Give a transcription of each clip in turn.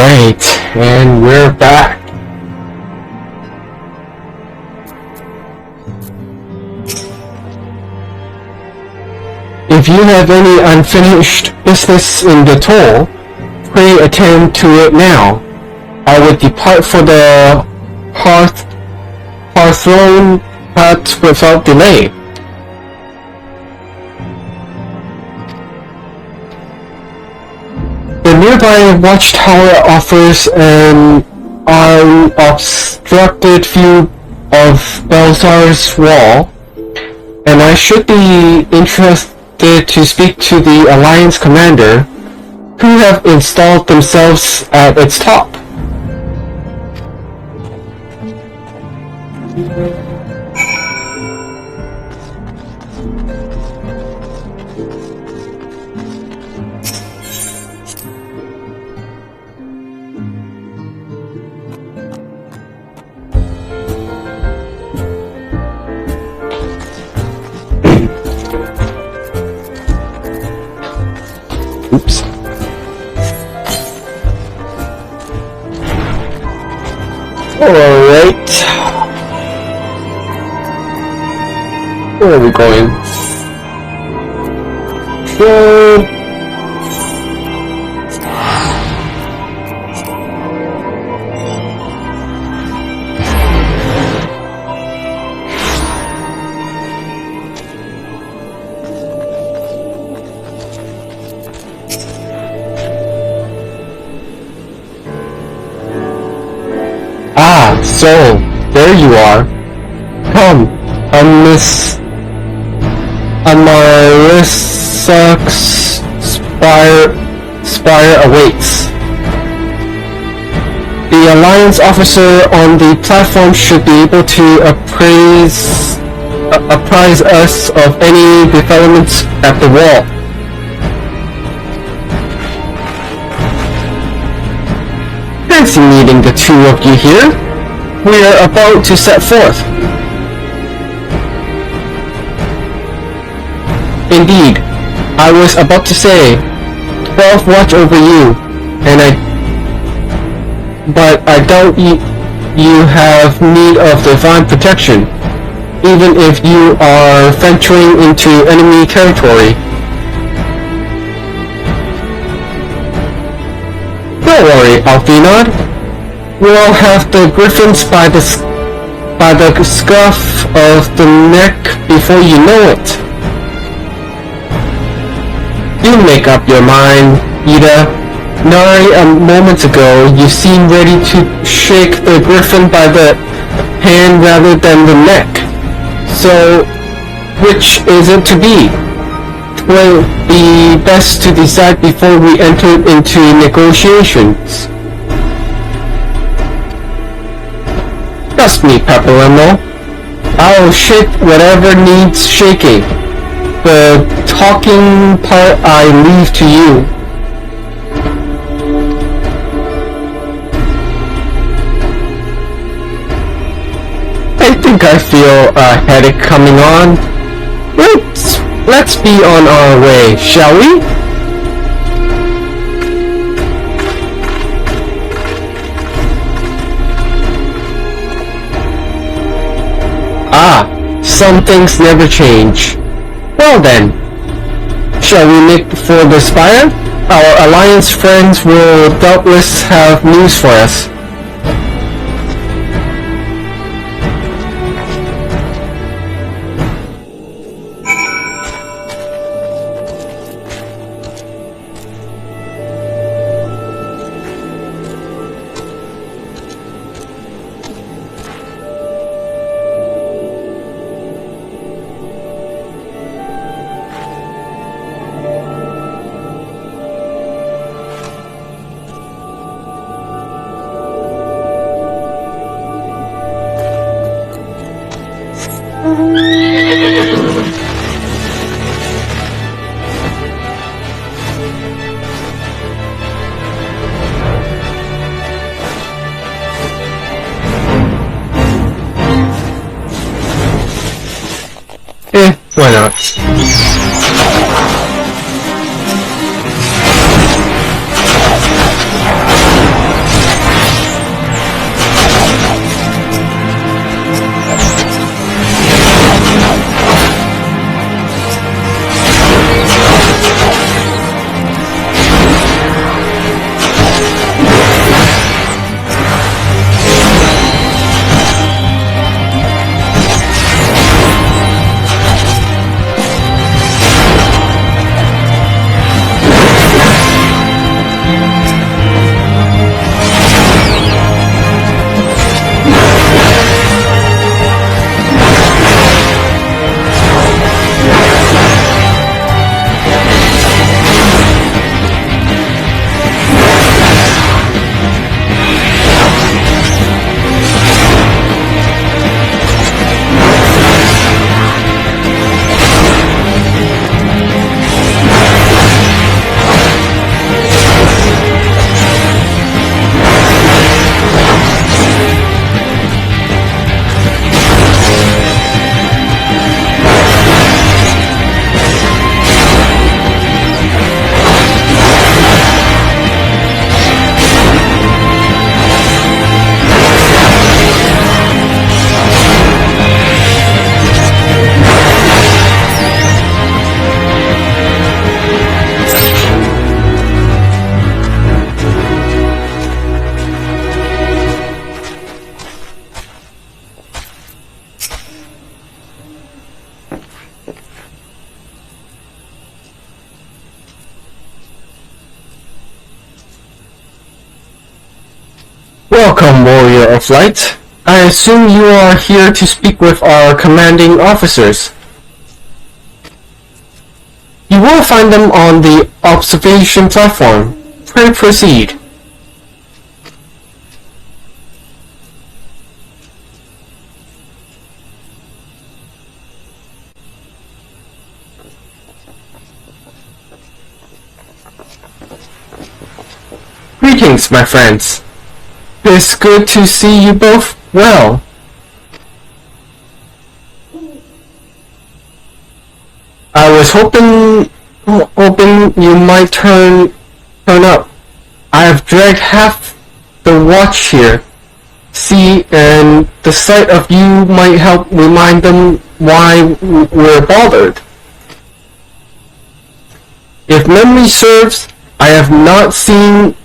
Alright, and we're back. If you have any unfinished business in the toll, pray attend to it now. I will depart for the Hearthrone hut without delay. The nearby watchtower offers an unobstructed view of Belzar's wall, and I should be interested to speak to the Alliance commander, who have installed themselves at its top. Oops. Alright. Where are we going? Good. So, there you are. Come, Amarysak's spire awaits. The Alliance officer on the platform should be able to apprise us of any developments at the wall. Fancy meeting the two of you here. We are about to set forth. Indeed, I was about to say, 12 watch over you, but I doubt you have need of divine protection, even if you are venturing into enemy territory. Don't worry, Alfinod. We'll have the Griffins by the scuff of the neck before you know it. You make up your mind, Ida. Nary a moment ago, you seemed ready to shake the Griffin by the hand rather than the neck. So, which is it to be? It will be best to decide before we enter into negotiations. Trust me, Pepperino. I'll shake whatever needs shaking. The talking part I leave to you. I think I feel a headache coming on. Let's be on our way, shall we? Some things never change. Well then, shall we make for the spire? Our Alliance friends will doubtless have news for us. Why not? Welcome, Warrior of Light. I assume you are here to speak with our commanding officers. You will find them on the observation platform. Pray proceed. Greetings, my friends. It's good to see you both well. I was hoping you might turn up. I have dragged half the watch here. See, and the sight of you might help remind them why we're bothered. If memory serves, I have not seen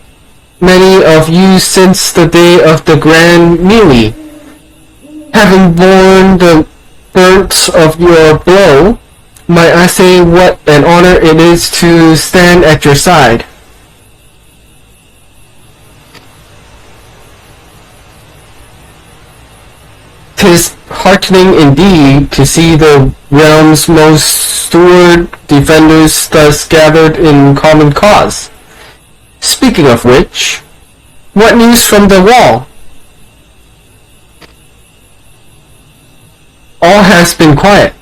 many of you since the day of the grand melee. Having borne the brunt of your blow, might I say what an honor it is to stand at your side. 'Tis heartening indeed to see the realm's most steward defenders thus gathered in common cause. Speaking of which, what news from the wall? All has been quiet.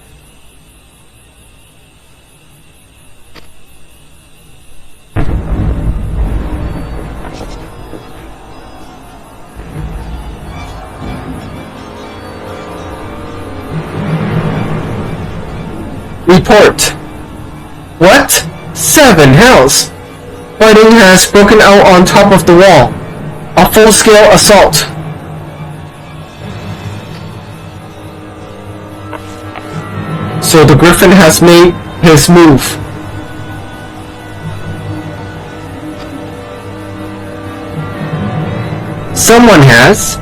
Report. What? 7 hells! Fighting has broken out on top of the wall. A full-scale assault. So the Griffin has made his move. Someone has.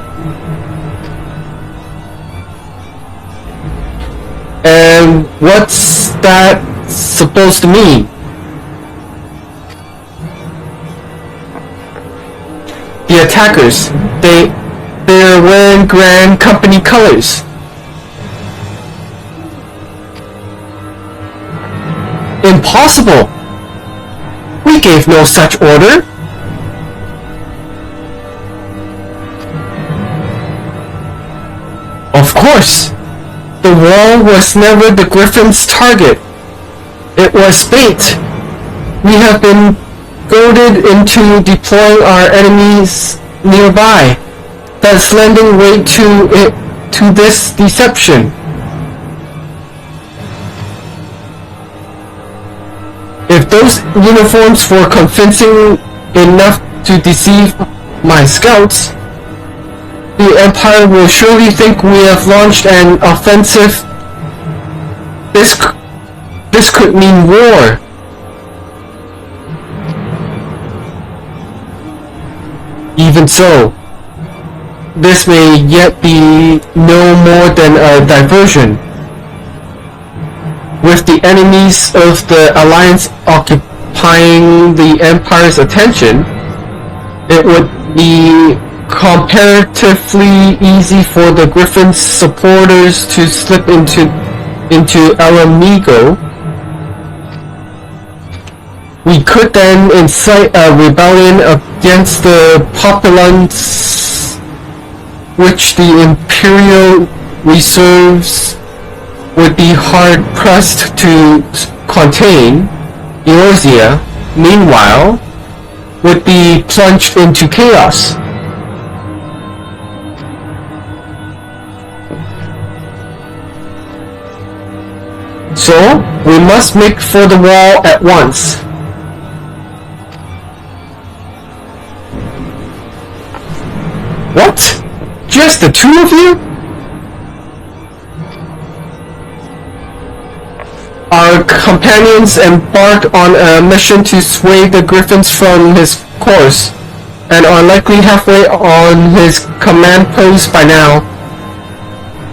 And what's that supposed to mean? The attackers, they're wearing Grand Company colors. Impossible! We gave no such order. Of course! The wall was never the Griffin's target. It was bait. We have been goaded into deploying our enemies nearby, thus lending weight to this deception. If those uniforms were convincing enough to deceive my scouts, the Empire will surely think we have launched an offensive. This could mean war. Even so, this may yet be no more than a diversion. With the enemies of the Alliance occupying the Empire's attention, it would be comparatively easy for the Griffin's supporters to slip into Alamigo. We could then incite a rebellion against the populace which the Imperial reserves would be hard-pressed to contain. Eorzea, meanwhile, would be plunged into chaos. So, we must make for the wall at once. What? Just the two of you? Our companions embarked on a mission to sway the Griffins from his course, and are likely halfway on his command post by now.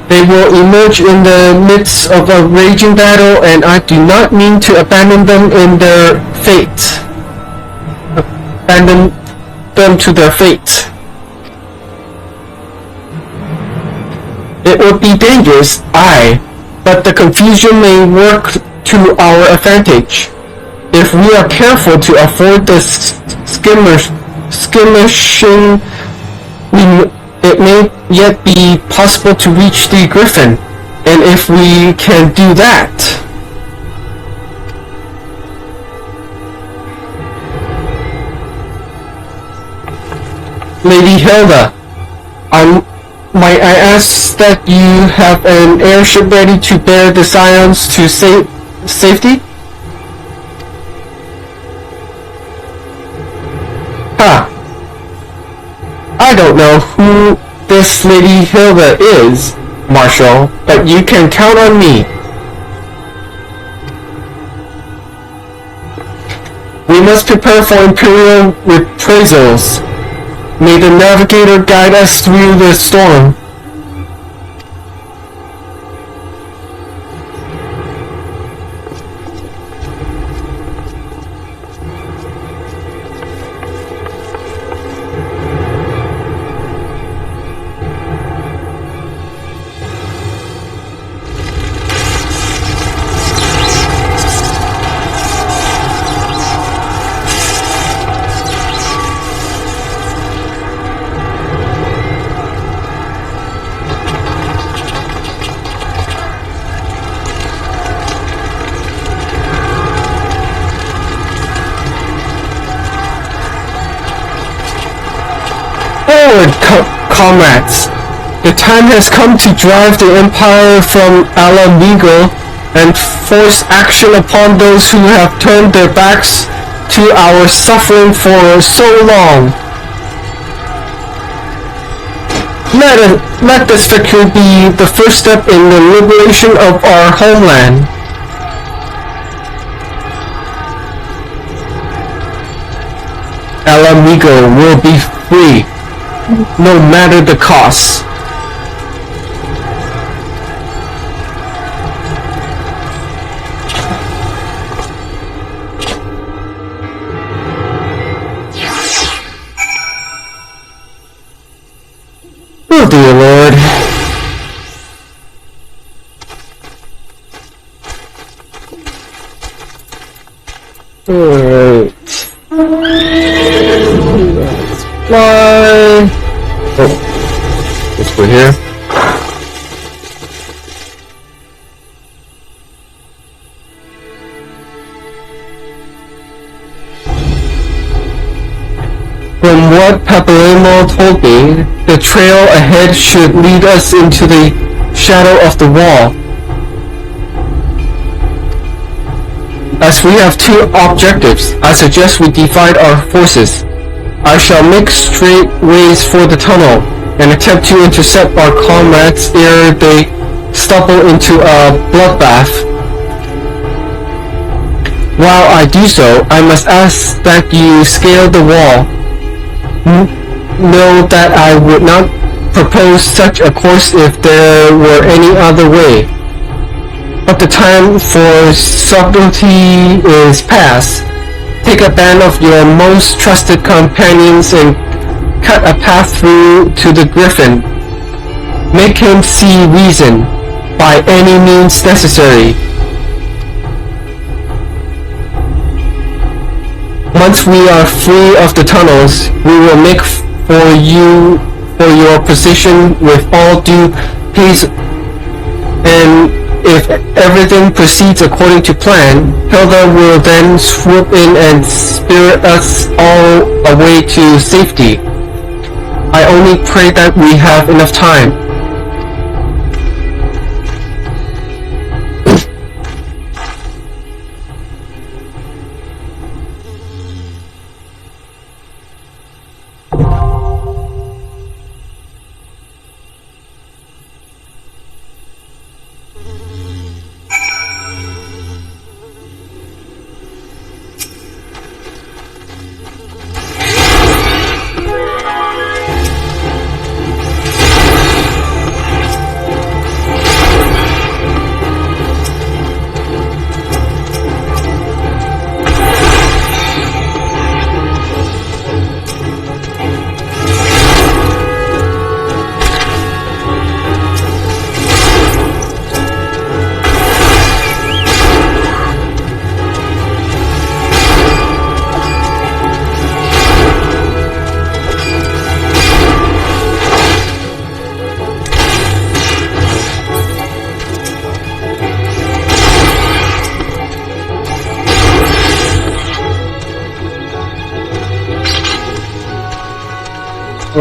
They will emerge in the midst of a raging battle, and I do not mean to abandon them in their fate. Abandon them to their fate. It would be dangerous, aye, but the confusion may work to our advantage. If we are careful to avoid the skirmishing, it may yet be possible to reach the Griffin. And if we can do that... Lady Hilda, might I ask that you have an airship ready to bear the Scions to safety? I don't know who this Lady Hilda is, Marshal, but you can count on me. We must prepare for Imperial reprisals. May the Navigator guide us through the storm. Forward, comrades! The time has come to drive the Empire from Alamigo and force action upon those who have turned their backs to our suffering for so long. Let this victory be the first step in the liberation of our homeland. Alamigo will be free, no matter the cost. Oh dear Lord. Alright. Let's fly. Oh, let's go here. From what Papalemo told me, the trail ahead should lead us into the shadow of the wall. As we have two objectives, I suggest we divide our forces. I shall make straight ways for the tunnel and attempt to intercept our comrades ere they stumble into a bloodbath. While I do so, I must ask that you scale the wall. Know that I would not propose such a course if there were any other way. But the time for subtlety is past. Take a band of your most trusted companions and cut a path through to the Griffin. Make him see reason, by any means necessary. Once we are free of the tunnels, we will make for your position with all due haste, and if everything proceeds according to plan, Hilda will then swoop in and spirit us all away to safety. I only pray that we have enough time.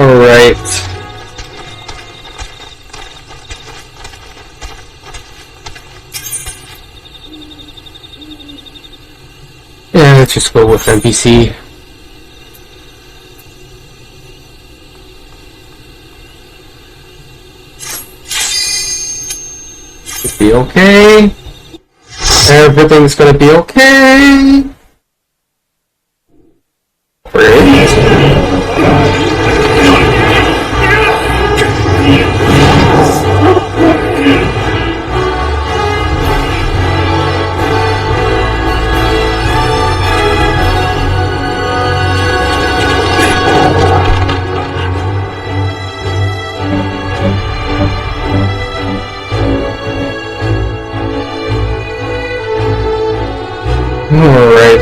Alright. Yeah, let's just go with NPC. Should be okay. Everything's gonna be okay. Great. Alright.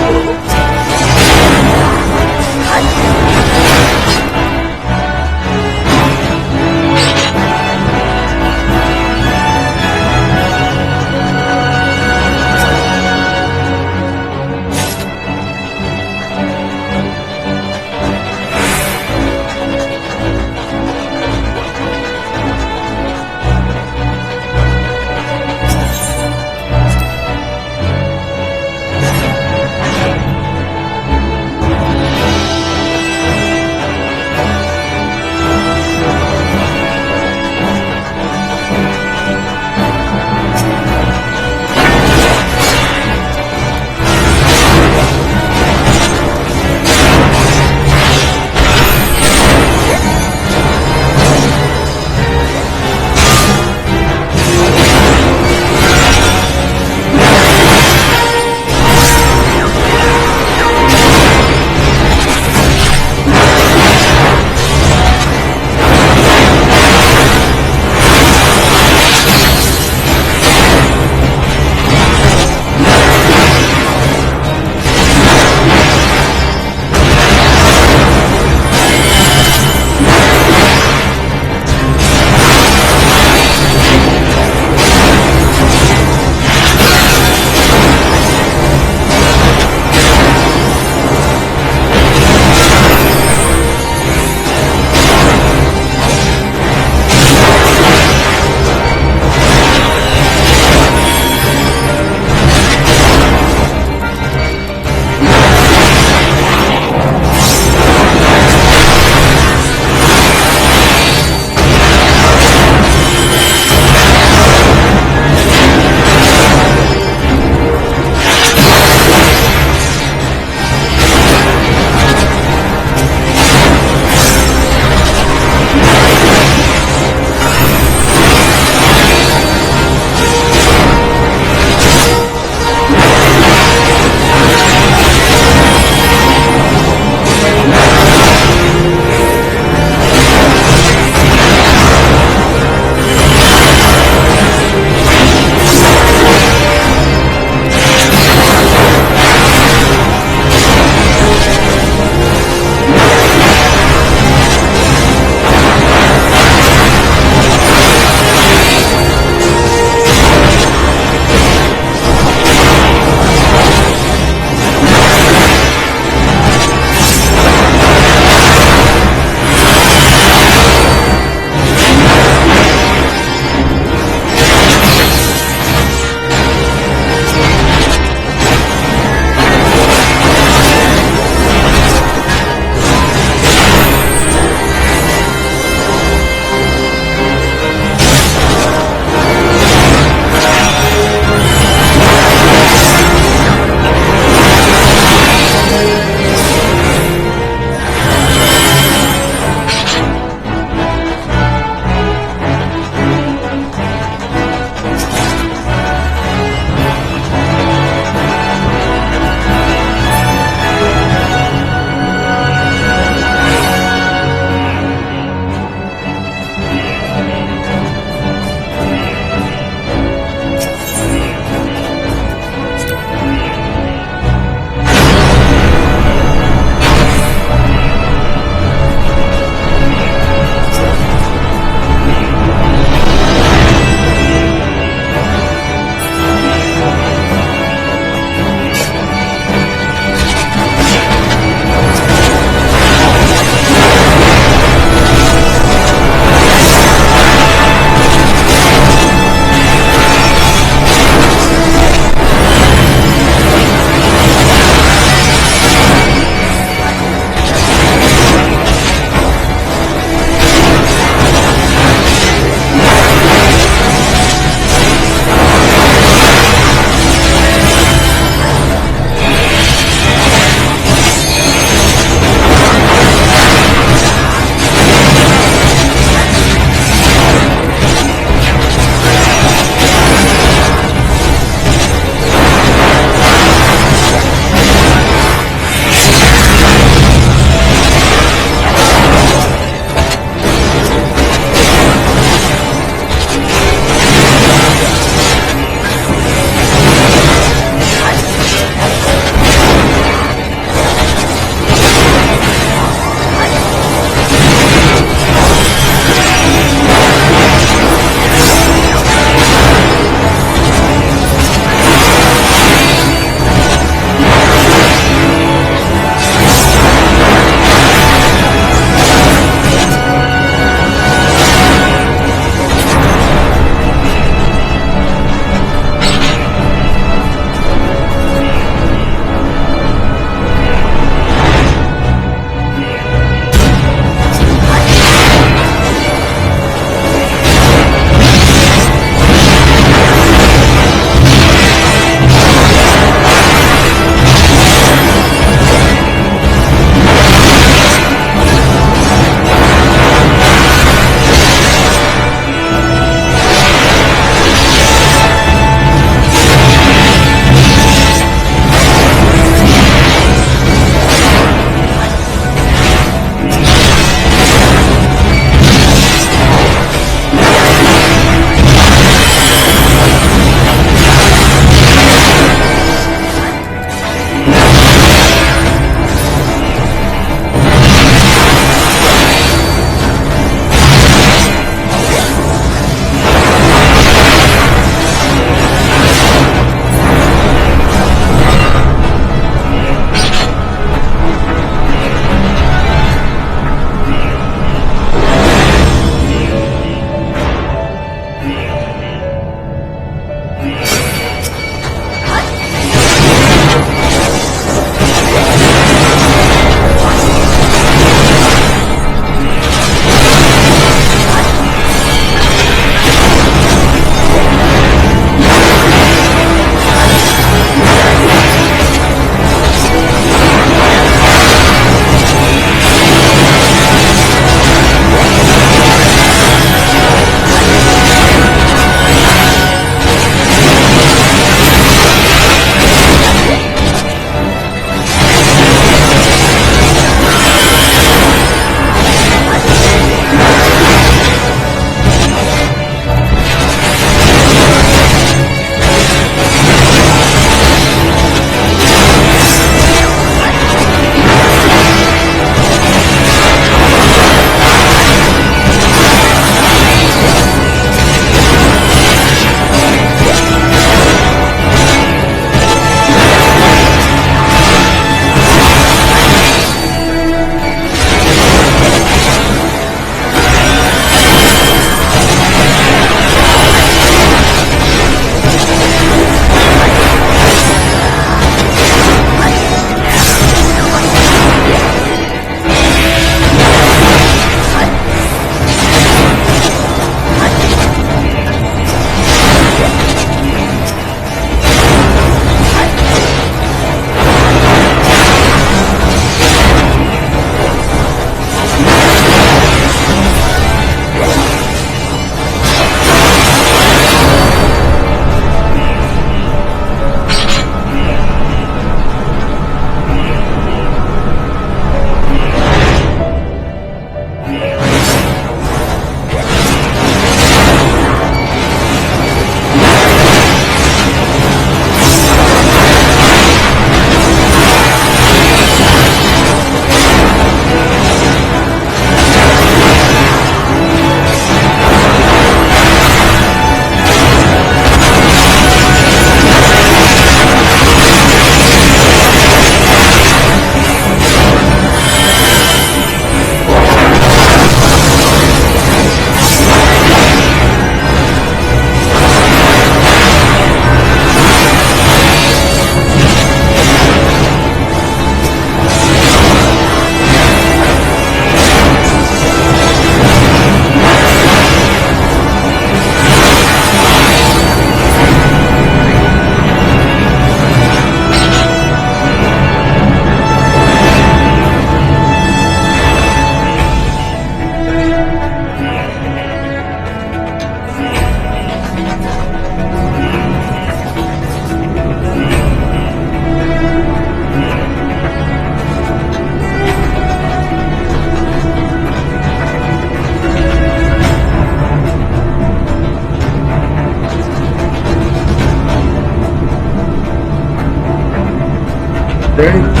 Right.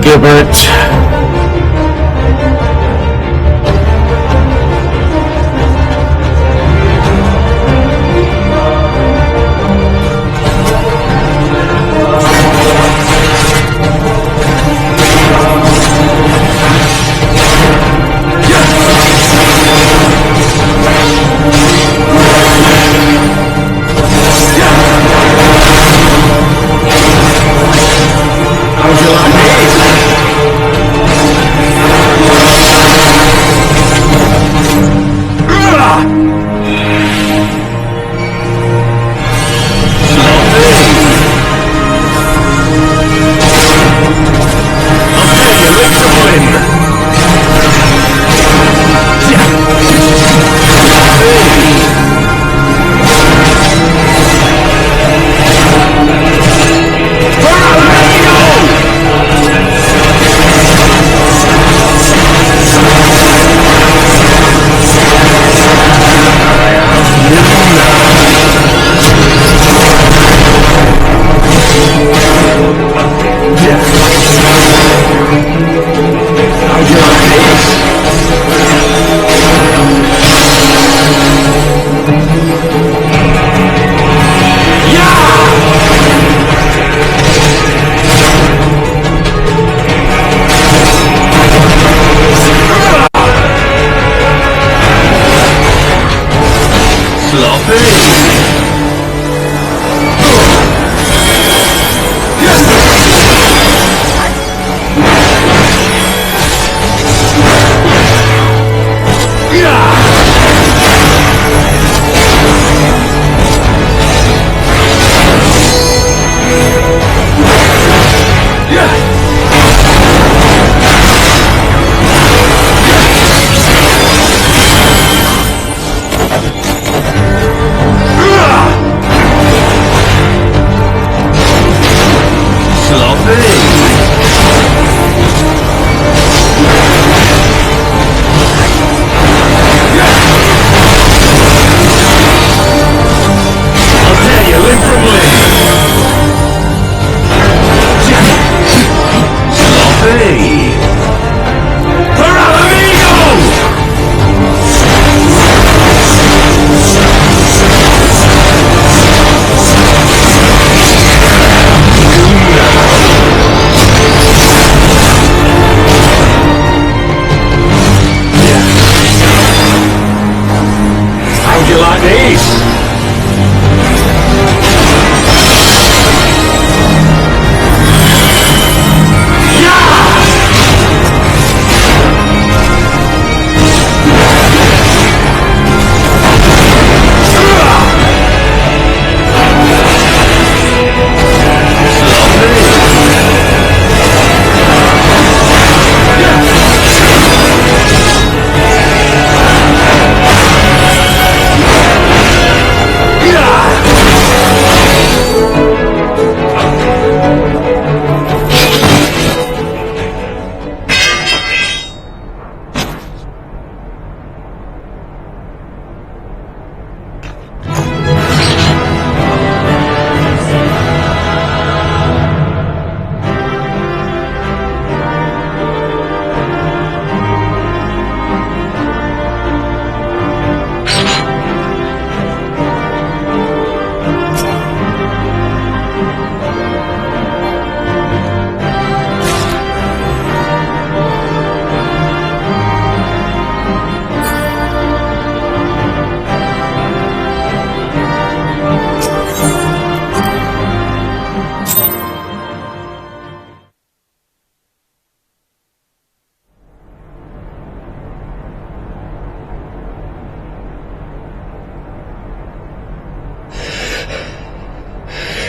Gilbert.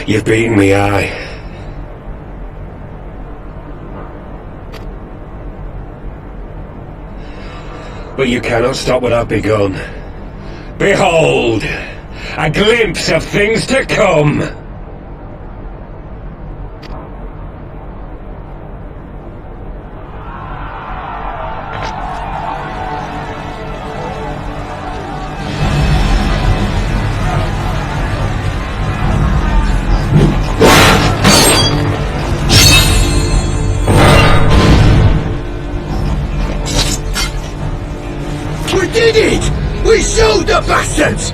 You've beaten me, aye. But you cannot stop what I've begun. Behold! A glimpse of things to come! bastards!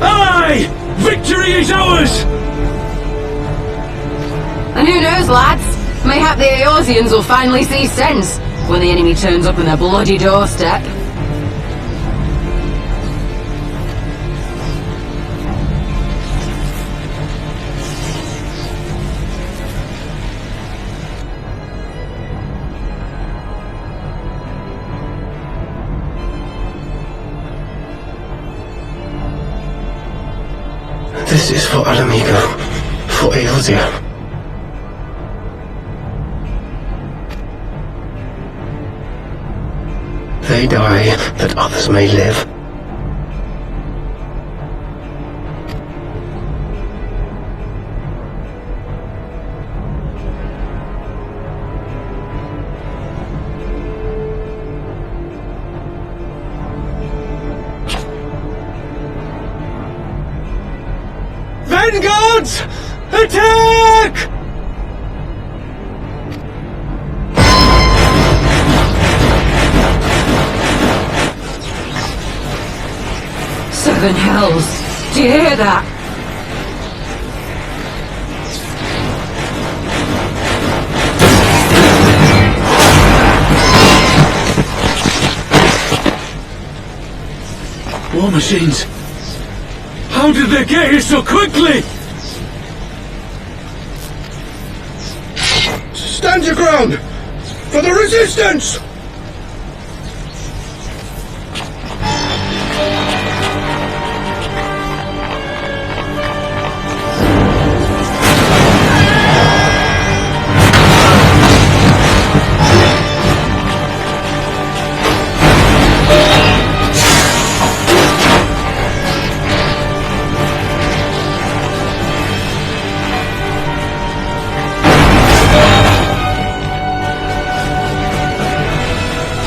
Aye! Victory is ours! And who knows, lads? Mayhap the Eorzeans will finally see sense when the enemy turns up on their bloody doorstep. This is for Alamigo, for Eorzea. They die that others may live. Vanguards! Attack! Seven hells! Do you hear that? War machines! How did they get here so quickly? Stand your ground! For the resistance!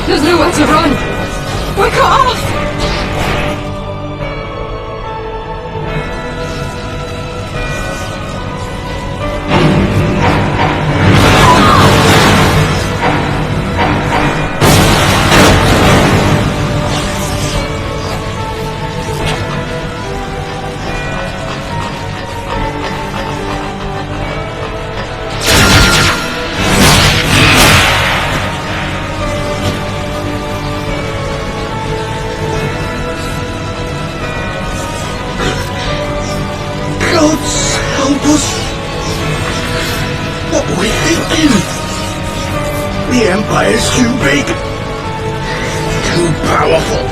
There's nowhere to run! We're cut off! Gods help us! What were we thinking? The Empire's too big. Too powerful.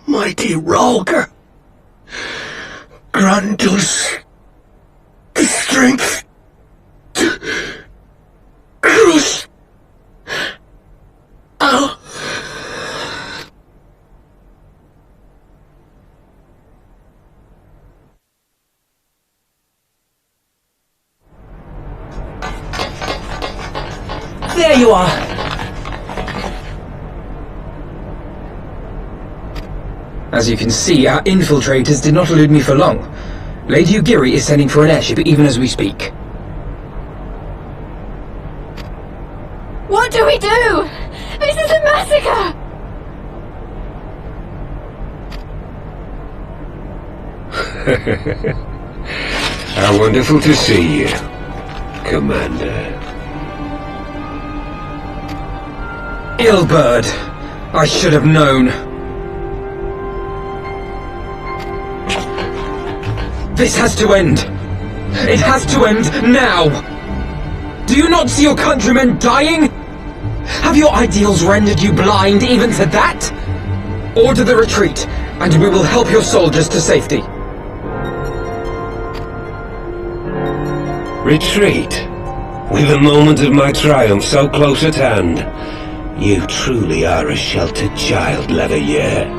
Mighty Rolger, grant us the strength to crush our... There you are! As you can see, our infiltrators did not elude me for long. Lady Ugiri is sending for an airship even as we speak. What do we do? This is a massacre! How wonderful to see you, Commander. Illbird! I should have known. This has to end! It has to end now! Do you not see your countrymen dying? Have your ideals rendered you blind even to that? Order the retreat, and we will help your soldiers to safety. Retreat? With the moment of my triumph so close at hand? You truly are a sheltered child, Leatheryear.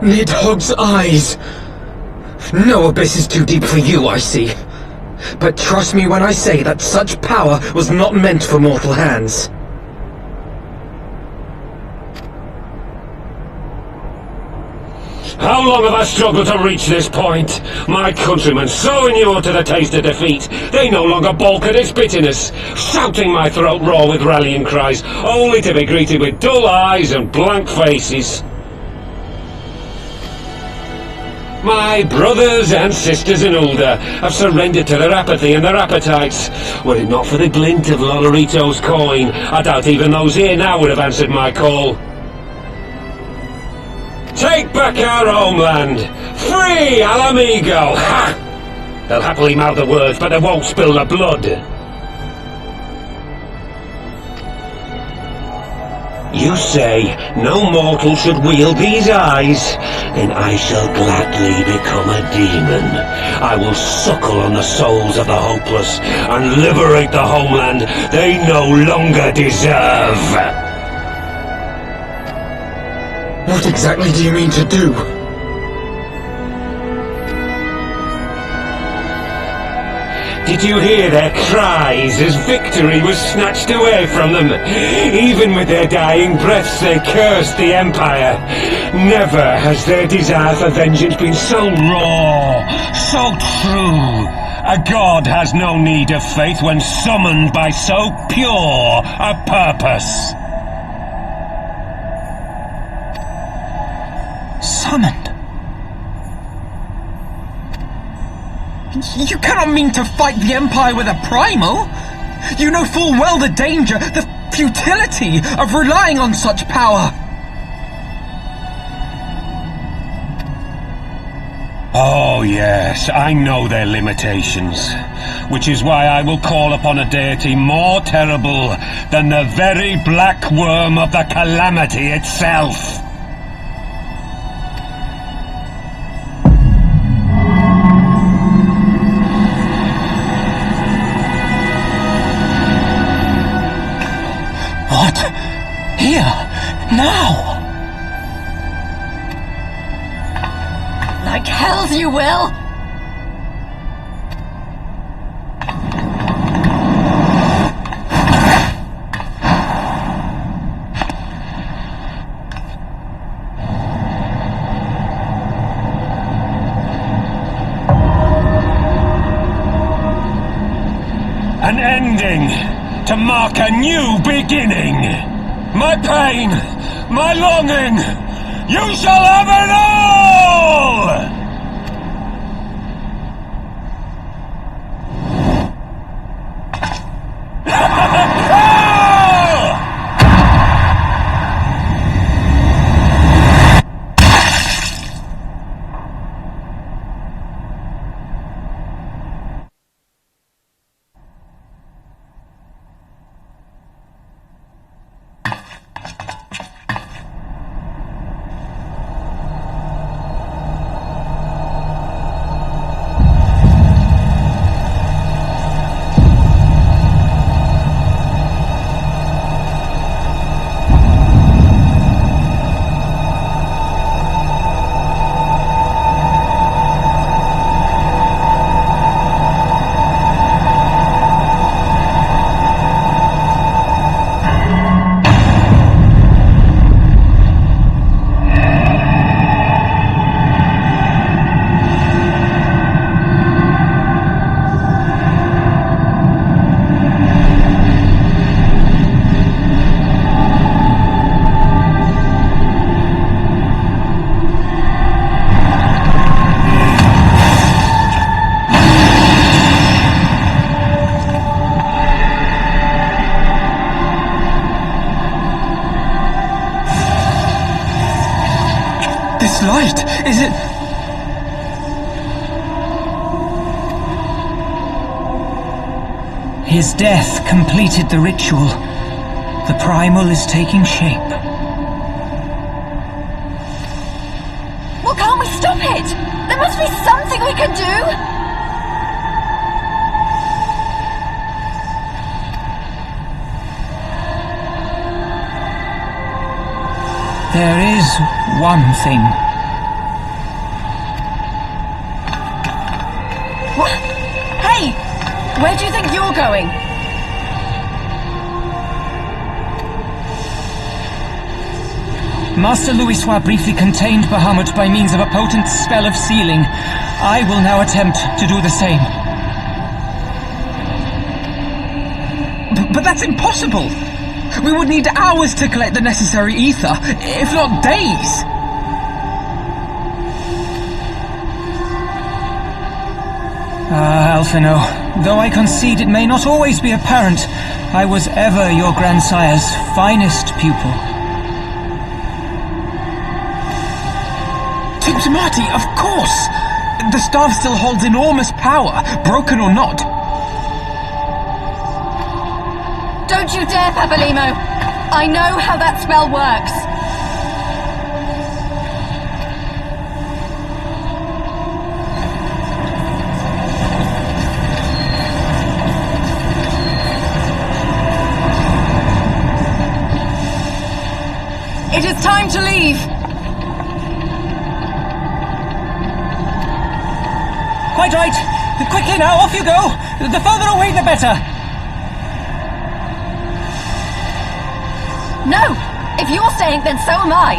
Nidhogg's eyes! No abyss is too deep for you, I see. But trust me when I say that such power was not meant for mortal hands. How long have I struggled to reach this point? My countrymen, so inured to the taste of defeat, they no longer balk at its bitterness, shouting my throat raw with rallying cries, only to be greeted with dull eyes and blank faces. My brothers and sisters in Ulda have surrendered to their apathy and their appetites. Were it not for the glint of Lolorito's coin, I doubt even those here now would have answered my call. Take back our homeland! Free Al Amigo! Ha! They'll happily mouth the words, but they won't spill the blood. You say no mortal should wield these eyes? Then I shall gladly become a demon. I will suckle on the souls of the hopeless and liberate the homeland they no longer deserve. What exactly do you mean to do? Did you hear their cries as victory was snatched away from them? Even with their dying breaths they cursed the Empire. Never has their desire for vengeance been so raw, so true. A god has no need of faith when summoned by so pure a purpose. Summoned? You cannot mean to fight the Empire with a primal! You know full well the danger, the futility of relying on such power! Oh yes, I know their limitations, which is why I will call upon a deity more terrible than the very black worm of the calamity itself. Now! Like hells you will! An ending to mark a new beginning. My pain, my longing, you shall have it all! This light, is it... His death completed the ritual. The primal is taking shape. Well, can't we stop it? There must be something we can do! There is one thing Hey! Where do you think you're going? Master Louisoix briefly contained Bahamut by means of a potent spell of sealing. I will now attempt to do the same. But that's impossible! We would need hours to collect the necessary ether, if not days! Alphino, though I concede it may not always be apparent, I was ever your grandsire's finest pupil. Tiptimati, of course! The staff still holds enormous power, broken or not. Don't you dare, Papalimo! I know how that spell works. It is time to leave! Quite right! Quickly now, off you go! The further away the better! No! If you're staying, then so am I!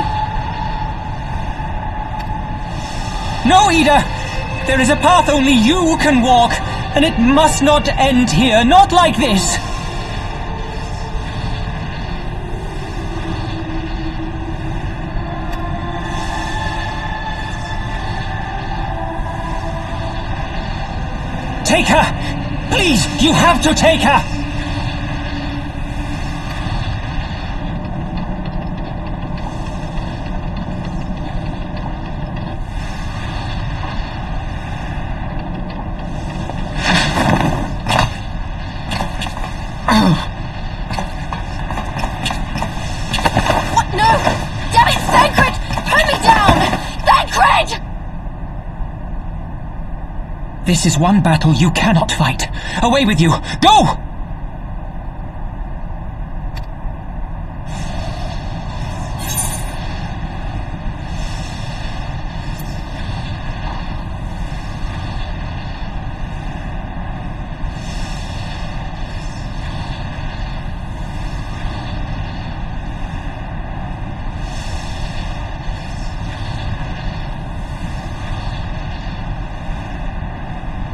No, Ida! There is a path only you can walk, and it must not end here, not like this! Take her! Please, you have to take her! What? No! Damn it, Sacred! Put me down! Sacred! This is one battle you cannot fight. Away with you! Go!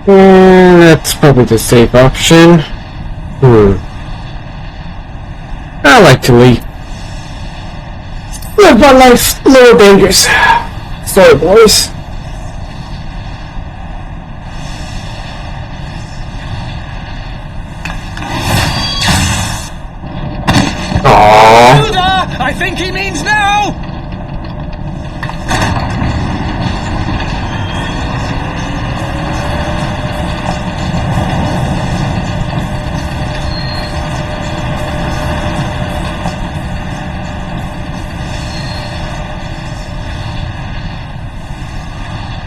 That's probably the safe option. I like to leave. Live my life a little dangerous. Sorry, boys. Aww. Hilda! I think he means now!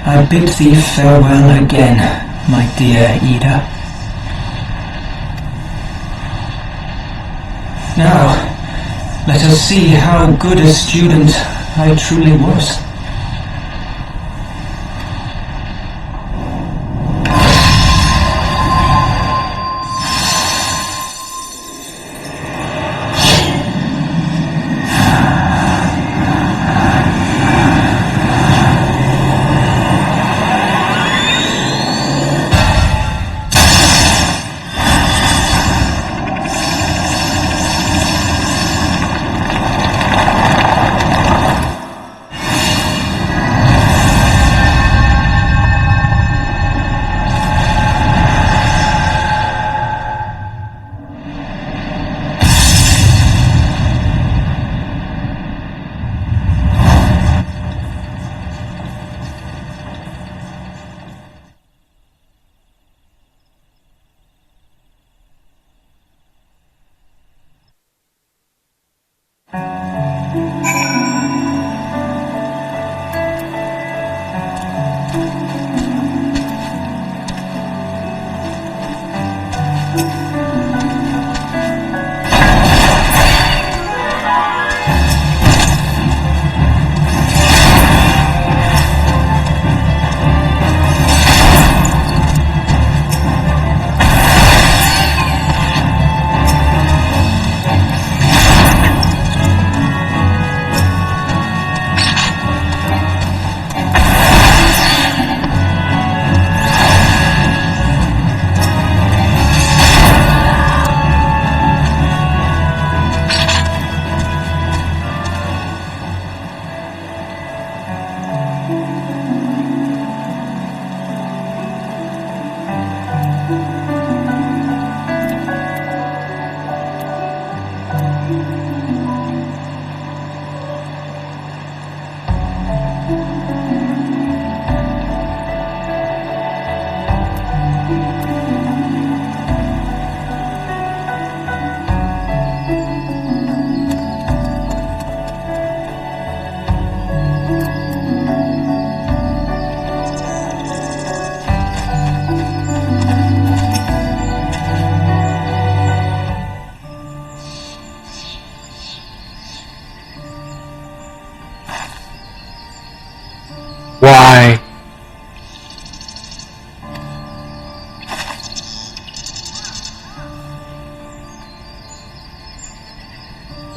I bid thee farewell again, my dear Ida. Now, let us see how good a student I truly was.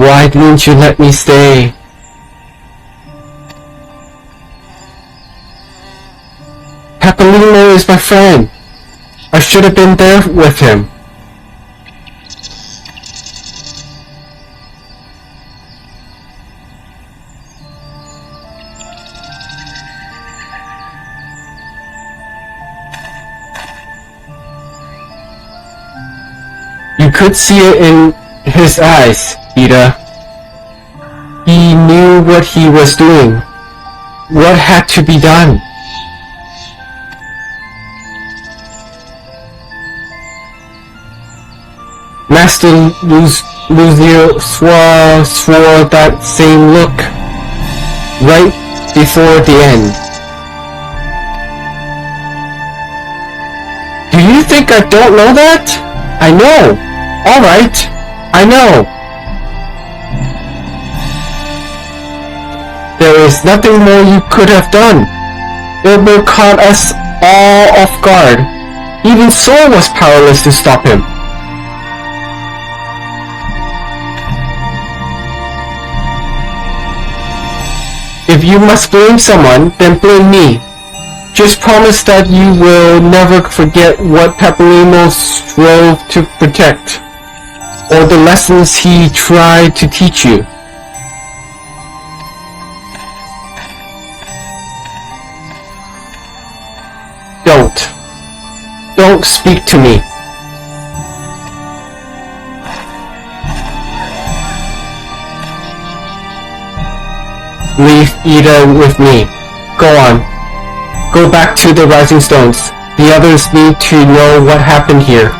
Why didn't you let me stay? Papolino is my friend. I should have been there with him. You could see it in his eyes, Ida. He knew what he was doing. What had to be done? Master Lucio swore that same look right before the end. Do you think I don't know that? I know. Alright, I know. There is nothing more you could have done. Wilbur caught us all off guard. Even Sol was powerless to stop him. If you must blame someone, then blame me. Just promise that you will never forget what Papolino strove to protect, or the lessons he tried to teach you. Don't speak to me. Leave Ida with me. Go on. Go back to the Rising Stones. The others need to know what happened here.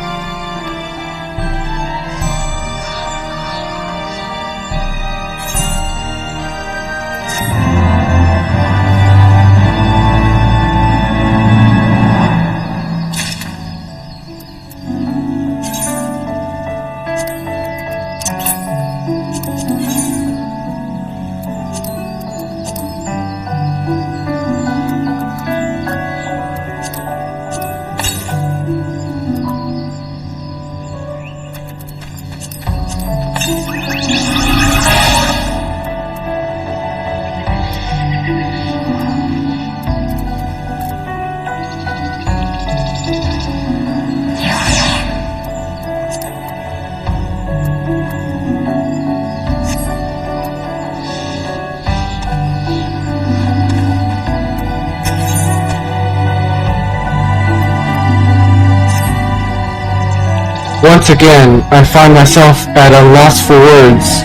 Once again, I find myself at a loss for words.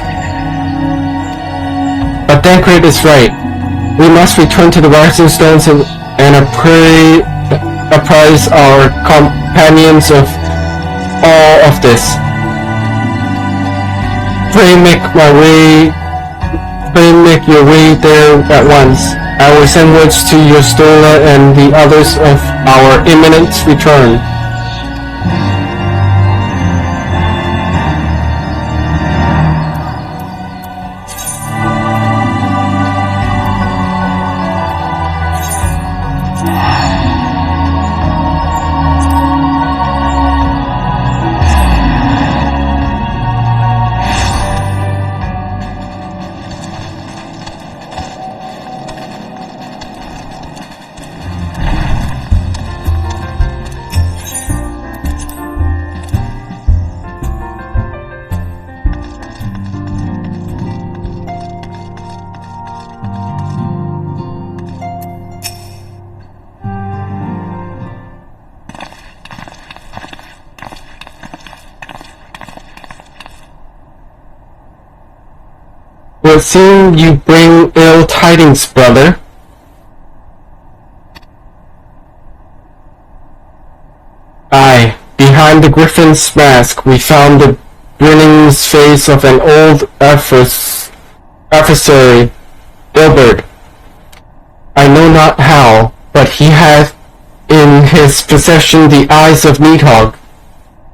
But Thancred is right. We must return to the Rising Stones and apprise our companions of all of this. Pray make your way there at once. I will send words to Yostola and the others of our imminent return. Would seem you bring ill tidings, brother. Aye, behind the Griffin's mask we found the grinning face of an old adversary, Ilbert. I know not how, but he had in his possession the eyes of Needhog,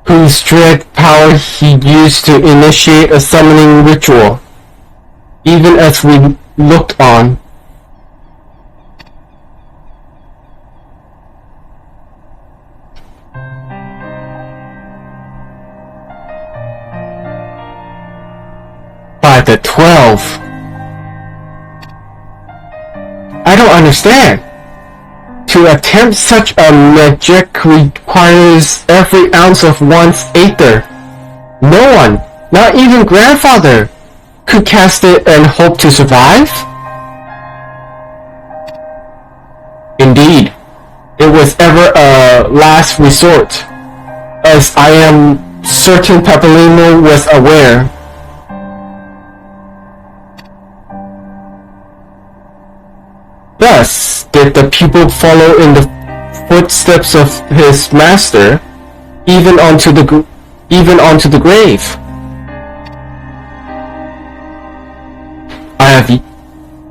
whose dread power he used to initiate a summoning ritual. Even as we looked on. By the 12. I don't understand. To attempt such a magic requires every ounce of one's aether. No one, not even grandfather, could cast it and hope to survive? Indeed, it was ever a last resort, as I am certain Papalino was aware. Thus did the pupil follow in the footsteps of his master, even onto the grave. I have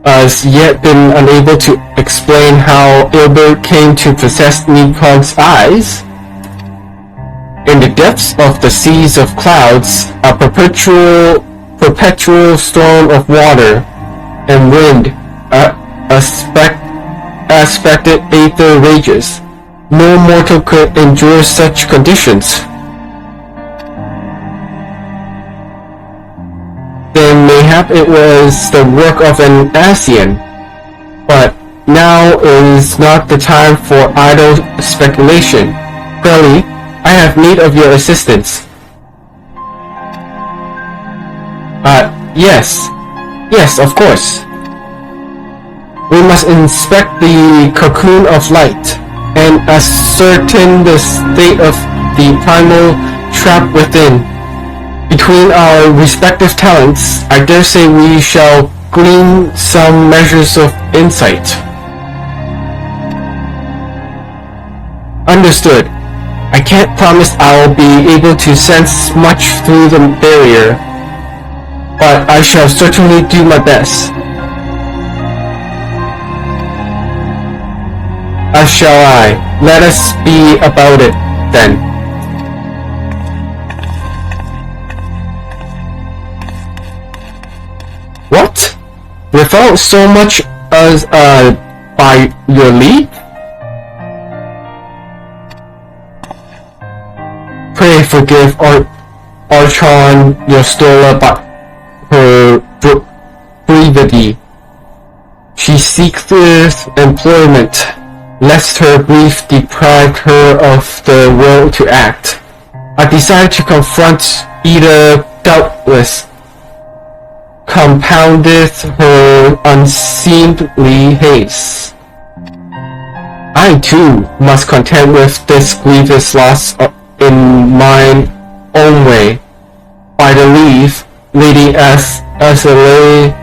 as yet been unable to explain how Ilbert came to possess Nikon's eyes. In the depths of the seas of clouds, a perpetual storm of water and wind, aspected aether rages. No mortal could endure such conditions. Then mayhap it was the work of an Asian. But now is not the time for idle speculation. Crowley, I have need of your assistance. Yes, of course. We must inspect the cocoon of light, and ascertain the state of the primal trap within. Between our respective talents, I dare say we shall glean some measures of insight. Understood. I can't promise I'll be able to sense much through the barrier, but I shall certainly do my best. As shall I. Let us be about it, then. What? Without so much as, by your leave? Pray forgive Archon Yostola by her brevity. She seeketh employment, lest her grief deprive her of the will to act. A desire to confront Ida doubtless compoundeth her unseemly haste. I too must contend with this grievous loss in mine own way. By the leave, Lady Azalea,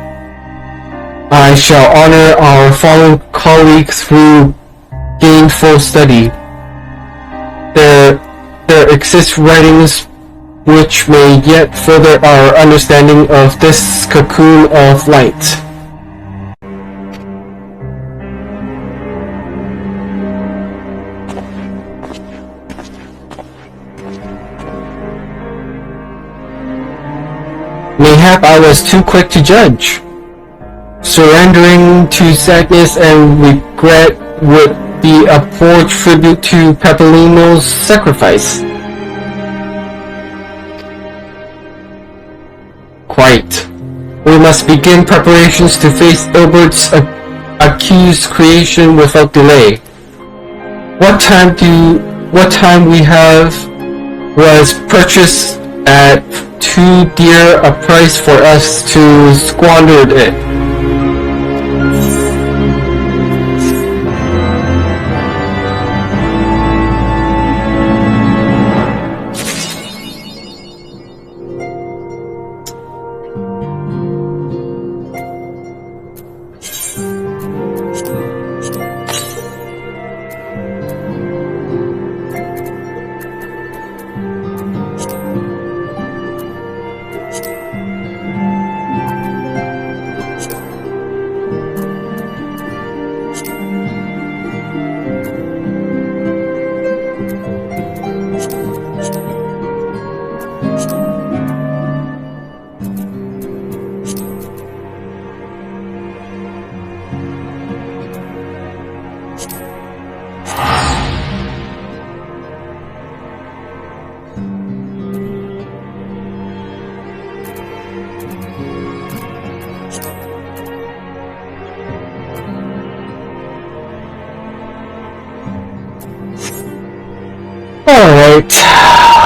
I shall honor our fallen colleague through gainful study. There exist writings which may yet further our understanding of this cocoon of light. Mayhap I was too quick to judge. Surrendering to sadness and regret would be a poor tribute to Papalino's sacrifice. Quite. We must begin preparations to face Ilbert's accused creation without delay. What time we have was purchased at too dear a price for us to squander it.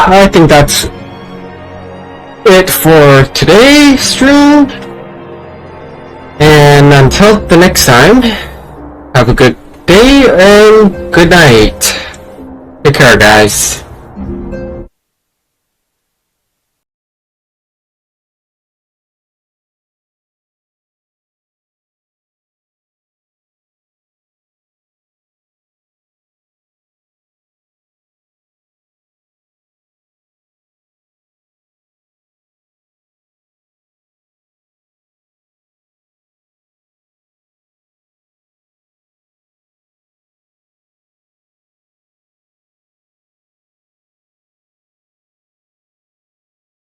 I think that's it for today's stream. And until the next time, have a good day and good night. Take care, guys.